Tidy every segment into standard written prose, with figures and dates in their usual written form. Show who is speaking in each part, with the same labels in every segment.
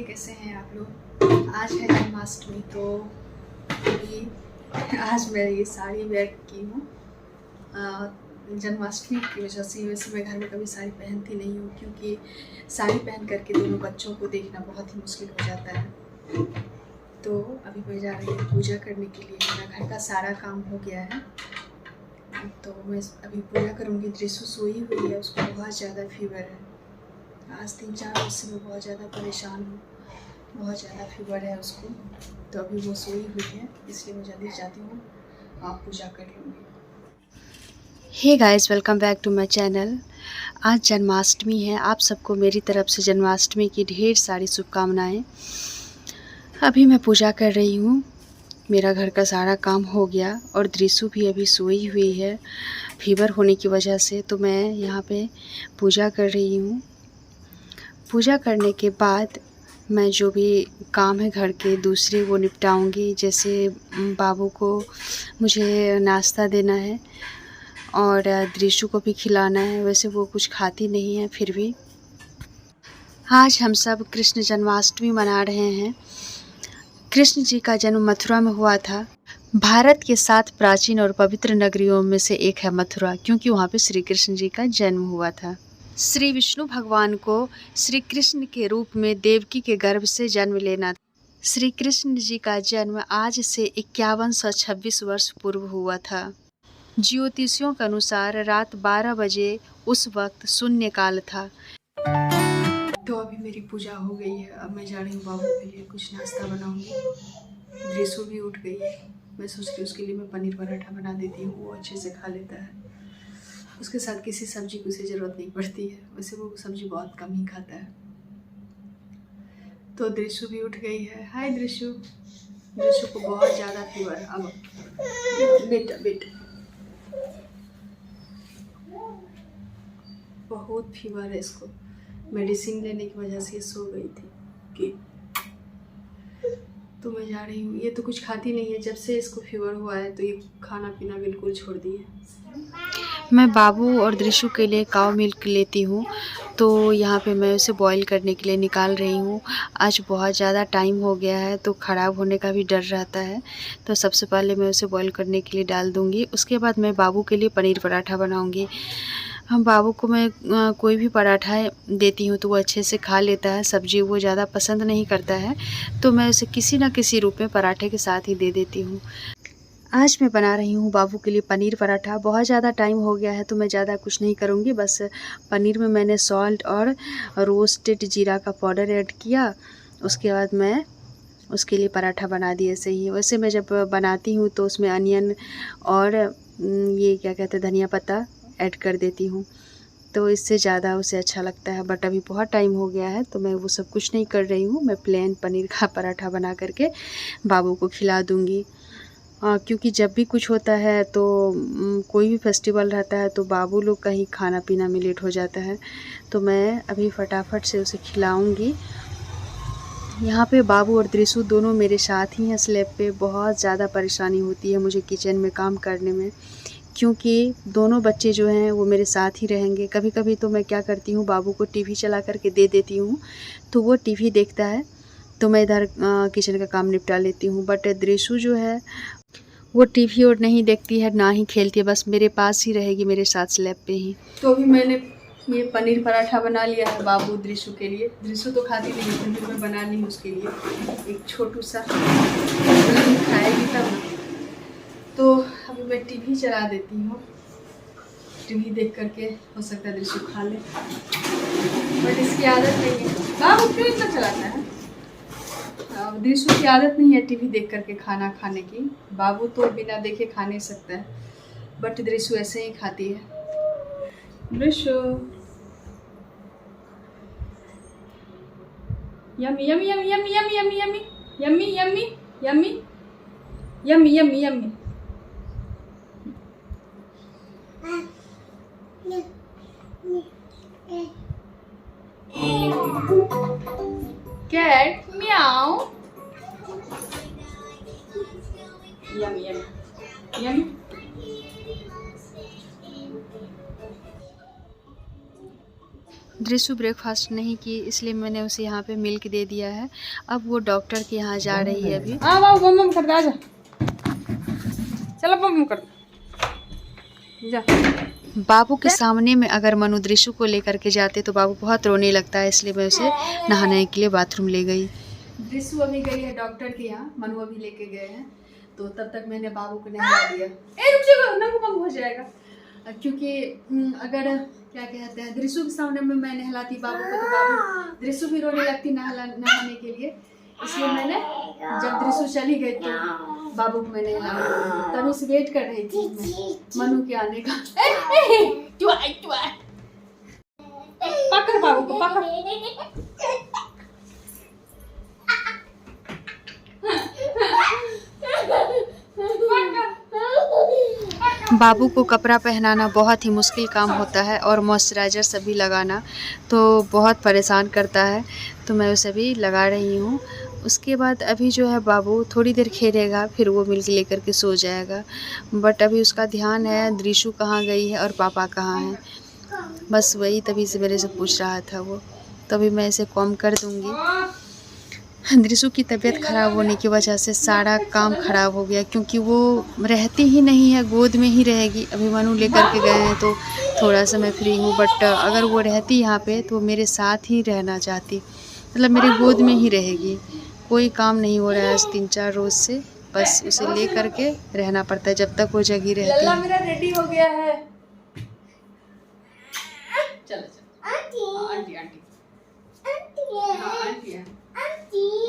Speaker 1: कैसे हैं आप लोग। आज है जन्माष्टमी, तो अभी आज मैं ये साड़ी वेयर की हूँ जन्माष्टमी की वजह से। वैसे मैं घर में कभी साड़ी पहनती नहीं हूँ, क्योंकि साड़ी पहन करके दोनों बच्चों को देखना बहुत ही मुश्किल हो जाता है। तो अभी मैं जा रही हूँ पूजा करने के लिए। मेरा घर का सारा काम हो गया है, तो मैं अभी पूजा करूँगी। दृश्य सोई हुई है, उसको बहुत ज़्यादा फीवर है। आज 3-4 रोज से मैं बहुत ज़्यादा परेशान हूँ, बहुत ज़्यादा फीवर है उसको। तो अभी वो सोई हुई है, इसलिए मैं जल्दी जाती हूँ, आप पूजा कर लूँगी। Hey guys, welcome back to my channel. आज जन्माष्टमी है, आप सबको मेरी तरफ से जन्माष्टमी की ढेर सारी शुभकामनाएं। अभी मैं पूजा कर रही हूँ, मेरा घर का सारा काम हो गया और दृश्य भी अभी सोई हुई है फीवर होने की वजह से। तो मैं यहाँ पे पूजा कर रही हूँ। पूजा करने के बाद मैं जो भी काम है घर के दूसरे वो निपटाऊंगी। जैसे बाबू को मुझे नाश्ता देना है और दृश्य को भी खिलाना है। वैसे वो कुछ खाती नहीं है, फिर भी आज हम सब कृष्ण जन्माष्टमी मना रहे हैं। कृष्ण जी का जन्म मथुरा में हुआ था। भारत के 7 प्राचीन और पवित्र नगरियों में से एक है मथुरा, क्योंकि वहाँ पे श्री कृष्ण जी का जन्म हुआ था। श्री विष्णु भगवान को श्री कृष्ण के रूप में देवकी के गर्भ से जन्म लेना था। श्री कृष्ण जी का जन्म आज से 5126 वर्ष पूर्व हुआ था। ज्योतिषियों के अनुसार रात 12 बजे उस वक्त शून्य काल था। तो अभी मेरी पूजा हो गई है। अब मैं जा रही हूँ बाबू के लिए कुछ नाश्ता बनाऊंगी। दृश्य भी उठ गई है, मैं सोच रही हूँ उसके लिए मैं पनीर पराठा बना देती हूँ, वो अच्छे से खा लेता है। उसके साथ किसी सब्जी की उसे ज़रूरत नहीं पड़ती है, वैसे वो सब्जी बहुत कम ही खाता है। तो दृश्य भी उठ गई है। हाय दृश्य। दृश्य को बहुत ज़्यादा फीवर है। अब बेटा बहुत फीवर है इसको। मेडिसिन लेने की वजह से सो गई थी कि तो मैं जा रही हूँ। ये तो कुछ खाती नहीं है, जब से इसको फीवर हुआ है तो ये खाना पीना बिल्कुल छोड़ दी है। मैं बाबू और दृश्य के लिए काव मिल्क लेती हूँ, तो यहाँ पे मैं उसे बॉईल करने के लिए निकाल रही हूँ। आज बहुत ज़्यादा टाइम हो गया है, तो ख़राब होने का भी डर रहता है। तो सबसे पहले मैं उसे बॉईल करने के लिए डाल दूँगी। उसके बाद मैं बाबू के लिए पनीर पराठा बनाऊँगी। हम बाबू को मैं कोई भी पराठा देती हूँ तो वो अच्छे से खा लेता है। सब्ज़ी वो ज़्यादा पसंद नहीं करता है, तो मैं उसे किसी न किसी रूप में पराठे के साथ ही दे देती हूँ। आज मैं बना रही हूँ बाबू के लिए पनीर पराठा। बहुत ज़्यादा टाइम हो गया है, तो मैं ज़्यादा कुछ नहीं करूँगी। बस पनीर में मैंने सॉल्ट और रोस्टेड जीरा का पाउडर ऐड किया। उसके बाद मैं उसके लिए पराठा बना दिया ऐसे ही। वैसे मैं जब बनाती हूँ तो उसमें अनियन और ये क्या कहते हैं धनिया पत्ता ऐड कर देती हूँ, तो इससे ज़्यादा उसे अच्छा लगता है। बट अभी बहुत टाइम हो गया है, तो मैं वो सब कुछ नहीं कर रही हूँ। मैं प्लेन पनीर का पराठा बना करके बाबू को खिला दूँगी। क्योंकि जब भी कुछ होता है तो कोई भी फेस्टिवल रहता है तो बाबू लोग का ही खाना पीना में लेट हो जाता है, तो मैं अभी फटाफट से उसे खिलाऊंगी। यहाँ पे बाबू और दृश्य दोनों मेरे साथ ही हैं स्लैब पे। बहुत ज़्यादा परेशानी होती है मुझे किचन में काम करने में, क्योंकि दोनों बच्चे जो हैं वो मेरे साथ ही रहेंगे। कभी कभी तो मैं क्या करती हूँ, बाबू को टीवी चला करके दे देती हूँ, तो वो टीवी देखता है, तो मैं इधर किचन का काम निपटा लेती हूँ। बट दृश्य जो है वो टीवी और नहीं देखती है, ना ही खेलती है, बस मेरे पास ही रहेगी, मेरे साथ स्लैब पे ही। तो अभी मैंने ये पनीर पराठा बना लिया है बाबू दृश्य के लिए। दृश्य तो खाती नहीं है, फिर मैं बना ली उसके लिए एक छोटू सा, खाएगी तब ना। तो अभी मैं टीवी चला देती हूँ, टीवी देख करके हो सकता है दृश्य खा ले, बट इसकी आदत नहीं है। बाबू क्यों इतना चलाता है? दृश्य की आदत नहीं है टीवी देख करके खाना खाने की। बाबू तो बिना देखे खा नहीं सकता है, बट दृश्य ऐसे ही खाती है। दृश्य yummy yummy yummy yummy yummy yummy yummy yummy yummy yummy yummy yummy. Cat meow. Yummy, yummy, yummy. दृश्य ब्रेकफास्ट नहीं की, इसलिए मैंने उसे यहाँ पे मिल्क दे दिया है। अब वो डॉक्टर के यहाँ जा रही है अभी।
Speaker 2: बम कर दे, चलो बम कर जा।
Speaker 1: बाबू के सामने में अगर मनु दृश्य को लेकर के जाते तो बाबू बहुत रोने लगता है, इसलिए मैं उसे नहाने के लिए बाथरूम ले गई। दृश्य अभी गई है डॉक्टर के यहाँ, मनु अभी लेके गए हैं, तो तब तक मैंने बाबू को नहला दिया।
Speaker 2: रुक जाओ, नंगू बम हो जाएगा।
Speaker 1: क्योंकि अगर क्या कहते हैं दृश्य के सामने में मैं नहलाती बाबू को तो बाबू दृश्य भी रोने लगती नहाने के लिए, इसलिए मैंने जब दृश्य चली गई तो बाबू को मैंने नहलाया। तभी से वेट कर रही थी मैं मनु के आने का।
Speaker 2: पकड़ बाबू को, पकड़।
Speaker 1: बाबू को कपड़ा पहनाना बहुत ही मुश्किल काम होता है और मॉइस्चराइज़र सभी लगाना तो बहुत परेशान करता है, तो मैं उसे भी लगा रही हूँ। उसके बाद अभी जो है बाबू थोड़ी देर खेलेगा, फिर वो मिल्क लेकर के सो जाएगा। बट अभी उसका ध्यान है दृश्य कहाँ गई है और पापा कहाँ हैं, बस वही तभी से मेरे से पूछ रहा था वो, तभी मैं इसे कॉम कर दूँगी। दृश्य की तबीयत ख़राब होने की वजह से सारा काम ख़राब हो गया, क्योंकि वो रहती ही नहीं है, गोद में ही रहेगी। अभी मनु लेकर के गए हैं तो थोड़ा सा मैं फ्री हूँ, बट अगर वो रहती यहाँ पे तो मेरे साथ ही रहना चाहती, मतलब मेरे गोद में ही रहेगी। कोई काम नहीं हो रहा है 3-4 रोज़ से, बस उसे ले करके रहना पड़ता है जब तक वो जगी रहती है।
Speaker 2: मेरा रेडी हो गया है। चलो चलो आंटी आंटी आंटी है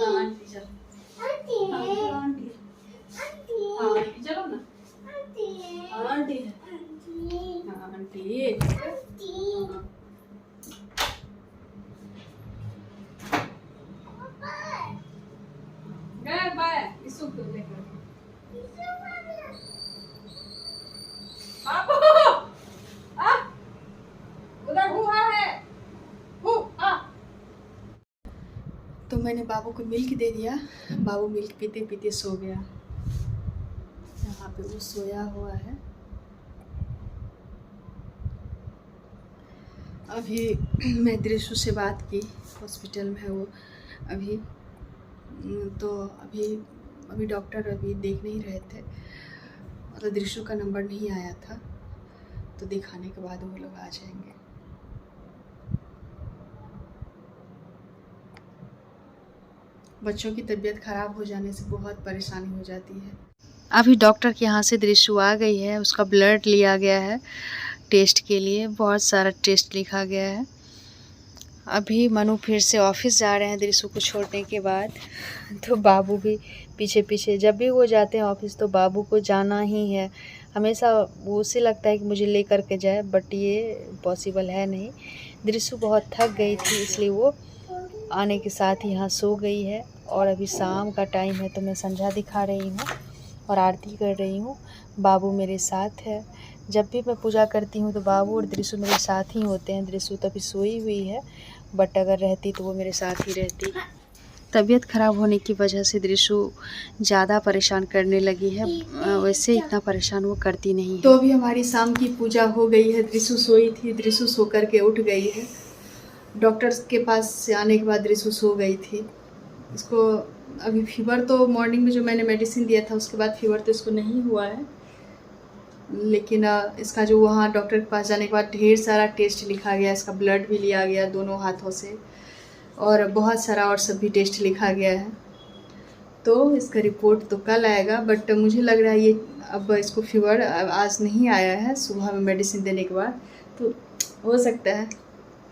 Speaker 2: आंटी चलो आंटी चलो ना आंटी है आंटी। गए बाय इसको लेकर बाबू आ उधर हुआ है आ।
Speaker 1: तो मैंने बाबू को मिल्क दे दिया, बाबू मिल्क पीते पीते सो गया। यहाँ पे वो सोया हुआ है। अभी मैं दृश्य से बात की, हॉस्पिटल में है वो अभी, तो अभी डॉक्टर अभी देख नहीं रहे थे, मतलब दृश्य का नंबर नहीं आया था, तो दिखाने के बाद वो लोग आ जाएंगे। बच्चों की तबीयत ख़राब हो जाने से बहुत परेशानी हो जाती है। अभी डॉक्टर के यहाँ से दृश्य आ गई है, उसका ब्लड लिया गया है टेस्ट के लिए, बहुत सारा टेस्ट लिखा गया है। अभी मनु फिर से ऑफिस जा रहे हैं दृश्य को छोड़ने के बाद, तो बाबू भी पीछे पीछे, जब भी वो जाते हैं ऑफिस तो बाबू को जाना ही है हमेशा। वो उसे लगता है कि मुझे ले कर के जाए, बट ये पॉसिबल है नहीं। दृश्य बहुत थक गई थी, इसलिए वो आने के साथ ही यहाँ सो गई है। और अभी शाम का टाइम है तो मैं संध्या दिखा रही हूँ और आरती कर रही हूँ। बाबू मेरे साथ है, जब भी मैं पूजा करती हूँ तो बाबू और दृश्य मेरे साथ ही होते हैं। दृश्य तो अभी सोई हुई है, बट अगर रहती तो वो मेरे साथ ही रहती। तबीयत ख़राब होने की वजह से दृश्य ज़्यादा परेशान करने लगी है, वैसे इतना परेशान वो करती नहीं है। तो अभी हमारी शाम की पूजा हो गई है, दृश्य सोई थी, दृश्य सो कर के उठ गई है। डॉक्टर के पास से आने के बाद दृश्य सो गई थी। इसको अभी फीवर तो मॉर्निंग में जो मैंने मेडिसिन दिया था उसके बाद फीवर तो इसको नहीं हुआ है, लेकिन इसका जो वहाँ डॉक्टर के पास जाने के बाद ढेर सारा टेस्ट लिखा गया, इसका ब्लड भी लिया गया दोनों हाथों से, और बहुत सारा और सब भी टेस्ट लिखा गया है। तो इसका रिपोर्ट तो कल आएगा, बट मुझे लग रहा है ये अब इसको फीवर आज नहीं आया है, सुबह में मेडिसिन देने के बाद, तो हो सकता है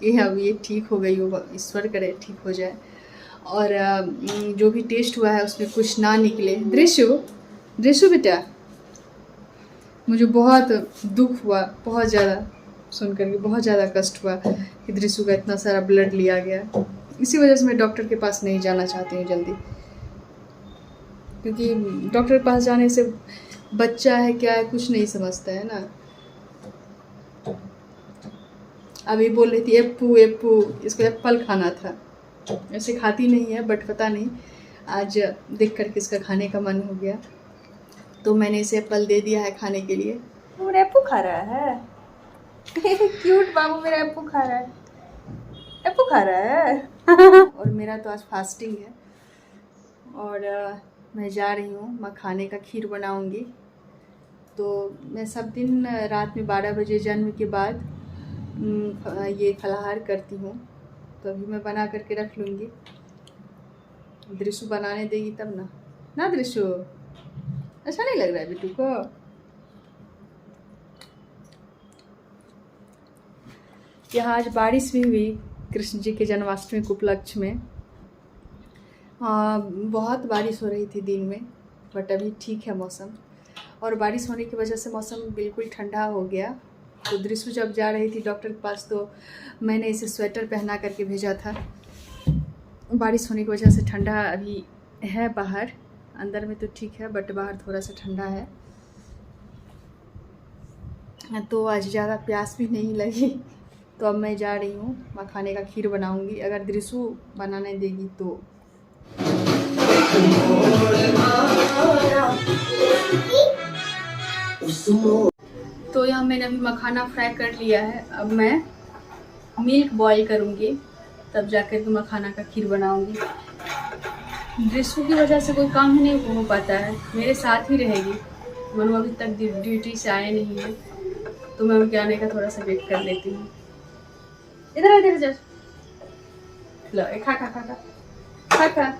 Speaker 1: कि अब ये ठीक हो गई हो, ईश्वर करे ठीक हो जाए। और जो भी टेस्ट हुआ है उसमें कुछ ना निकले। दृश्य बेटा, मुझे बहुत दुख हुआ, बहुत ज़्यादा सुन करके बहुत ज़्यादा कष्ट हुआ कि दृश्य का इतना सारा ब्लड लिया गया। इसी वजह से मैं डॉक्टर के पास नहीं जाना चाहती हूँ जल्दी, क्योंकि डॉक्टर के पास जाने से बच्चा है क्या है कुछ नहीं समझता है ना। अभी बोल रही थी एप्पू एप्पू, इसको एप्पल खाना था, ऐसे खाती नहीं है, बट पता नहीं आज देख करके इसका खाने का मन हो गया तो मैंने इसे एप्पल दे दिया है खाने के लिए।
Speaker 2: मेरा एप्पू खा रहा है क्यूट बाबू मेरा एप्पू खा रहा है।
Speaker 1: एप्पल खा रहा है। और मेरा तो आज फास्टिंग है और मैं जा रही हूँ मखाने का खीर बनाऊँगी। तो मैं सब दिन रात में 12 बजे जन्म के बाद ये फलाहार करती हूँ, तो अभी मैं बना करके रख लूँगी। दृशु बनाने देगी तब ना, ना दृशु? अच्छा नहीं लग रहा है बेटू को? यहाँ आज बारिश भी हुई कृष्ण जी के जन्माष्टमी के उपलक्ष्य में। बहुत बारिश हो रही थी दिन में, बट अभी ठीक है मौसम। और बारिश होने की वजह से मौसम बिल्कुल ठंडा हो गया। तो दृशु जब जा रही थी डॉक्टर के पास तो मैंने इसे स्वेटर पहना करके भेजा था। बारिश होने की वजह से ठंडा अभी है बाहर, अंदर में तो ठीक है बट बाहर थोड़ा सा ठंडा है। तो आज ज़्यादा प्यास भी नहीं लगी, तो अब मैं जा रही हूँ मखाने का खीर बनाऊँगी। अगर दृशु बनाने देगी तो। तो यहाँ मैंने अभी मखाना फ्राई कर लिया है। अब मैं मिल्क बॉईल करूँगी, तब जाकर के मखाना का खीर बनाऊँगी। दृशु की वजह से कोई काम ही नहीं हो पाता है, मेरे साथ ही रहेगी। मनु अभी तक ड्यूटी से आए नहीं है, तो मैं उनके आने का थोड़ा सा वेट कर लेती हूँ। इधर इधर जा, लो खा खा खा खा खा खा।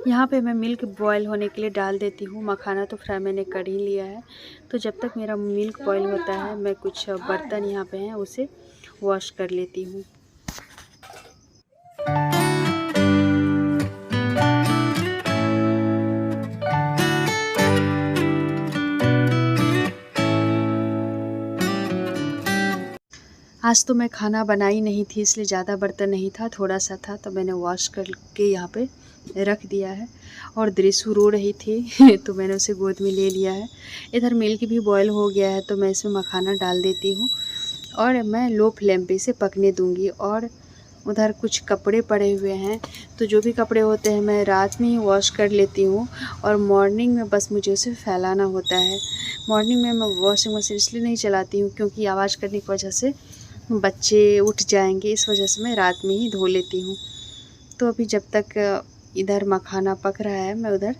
Speaker 1: यहाँ पे मैं मिल्क बॉईल होने के लिए डाल देती हूँ। मखाना तो फ्राई मैंने कर ही लिया है। तो जब तक मेरा मिल्क बॉईल होता है मैं कुछ बर्तन यहाँ पे हैं उसे वॉश कर लेती हूँ। आज तो मैं खाना बनाई नहीं थी, इसलिए ज़्यादा बर्तन नहीं था, थोड़ा सा था, तो मैंने वॉश करके यहाँ पे रख दिया है। और दृशु रो रही थी तो मैंने उसे गोद में ले लिया है। इधर मिल्क भी बॉईल हो गया है, तो मैं इसमें मखाना डाल देती हूँ और मैं लो फ्लेम पे इसे पकने दूँगी। और उधर कुछ कपड़े पड़े हुए हैं, तो जो भी कपड़े होते हैं मैं रात में ही वॉश कर लेती हूँ और मॉर्निंग में बस मुझे उसे फैलाना होता है। मॉर्निंग में मैं वॉशिंग मशीन इसलिए नहीं चलाती हूँ क्योंकि आवाज़ करने की वजह से बच्चे उठ जाएंगे, इस वजह से मैं रात में ही धो लेती हूँ। तो अभी जब तक इधर मखाना पक रहा है मैं उधर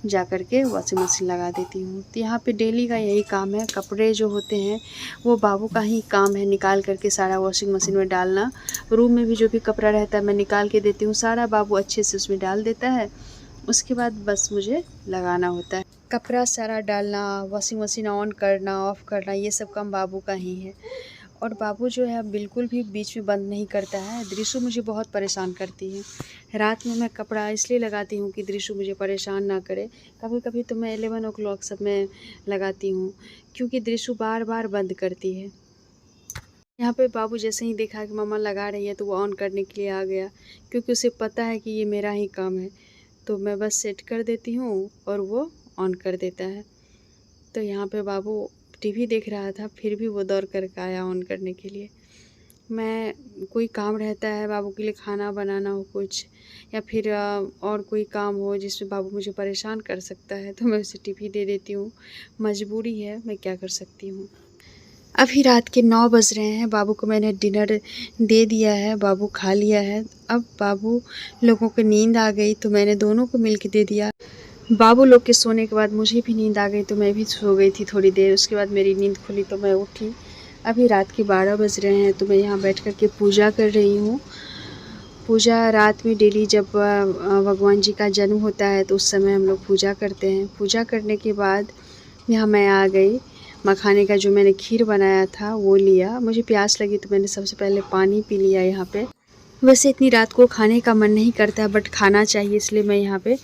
Speaker 1: जा कर के वॉशिंग मशीन लगा देती हूँ। तो यहाँ पे डेली का यही काम है, कपड़े जो होते हैं वो बाबू का ही काम है निकाल करके सारा वॉशिंग मशीन में डालना। रूम में भी जो भी कपड़ा रहता है मैं निकाल के देती हूँ, सारा बाबू अच्छे से उसमें डाल देता है। उसके बाद बस मुझे लगाना होता है। कपड़ा सारा डालना, वॉशिंग मशीन ऑन करना, ऑफ़ करना, ये सब काम बाबू का ही है। और बाबू जो है बिल्कुल भी बीच में बंद नहीं करता है। दृशु मुझे बहुत परेशान करती है। रात में मैं कपड़ा इसलिए लगाती हूँ कि दृशु मुझे परेशान ना करे। कभी कभी तो मैं 11 o'clock सब में लगाती हूँ क्योंकि दृशु बार बार बंद करती है। यहाँ पे बाबू जैसे ही देखा कि मम्मा लगा रही है तो वो ऑन करने के लिए आ गया, क्योंकि उसे पता है कि ये मेरा ही काम है। तो मैं बस सेट कर देती हूँ और वो ऑन कर देता है। तो यहाँ पे बाबू टीवी देख रहा था, फिर भी वो दौड़ कर आया ऑन करने के लिए। मैं कोई काम रहता है बाबू के लिए, खाना बनाना हो कुछ या फिर और कोई काम हो जिसमें बाबू मुझे परेशान कर सकता है, तो मैं उसे टीवी दे देती हूँ। मजबूरी है, मैं क्या कर सकती हूँ। अभी रात के 9 बज रहे हैं। बाबू को मैंने डिनर दे दिया है, बाबू खा लिया है। अब बाबू लोगों को नींद आ गई तो मैंने दोनों को मिल के दे दिया। बाबू लोग के सोने के बाद मुझे भी नींद आ गई तो मैं भी सो गई थी थोड़ी देर। उसके बाद मेरी नींद खुली तो मैं उठी। अभी रात के 12 बज रहे हैं तो मैं यहाँ बैठ कर के पूजा कर रही हूँ। पूजा रात में डेली जब भगवान जी का जन्म होता है तो उस समय हम लोग पूजा करते हैं। पूजा करने के बाद यहाँ मैं आ गई। मखाने का जो मैंने खीर बनाया था वो लिया। मुझे प्यास लगी तो मैंने सबसे पहले पानी पी लिया यहाँ पे। वैसे इतनी रात को खाने का मन नहीं करता बट खाना चाहिए, इसलिए मैं यहाँ पे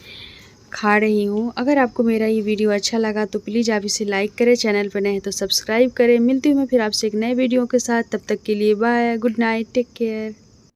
Speaker 1: खा रही हूँ। अगर आपको मेरा ये वीडियो अच्छा लगा तो प्लीज़ आप इसे लाइक करें, चैनल पर नए हैं तो सब्सक्राइब करें। मिलती हूँ मैं फिर आपसे एक नए वीडियो के साथ, तब तक के लिए bye, good night, take care.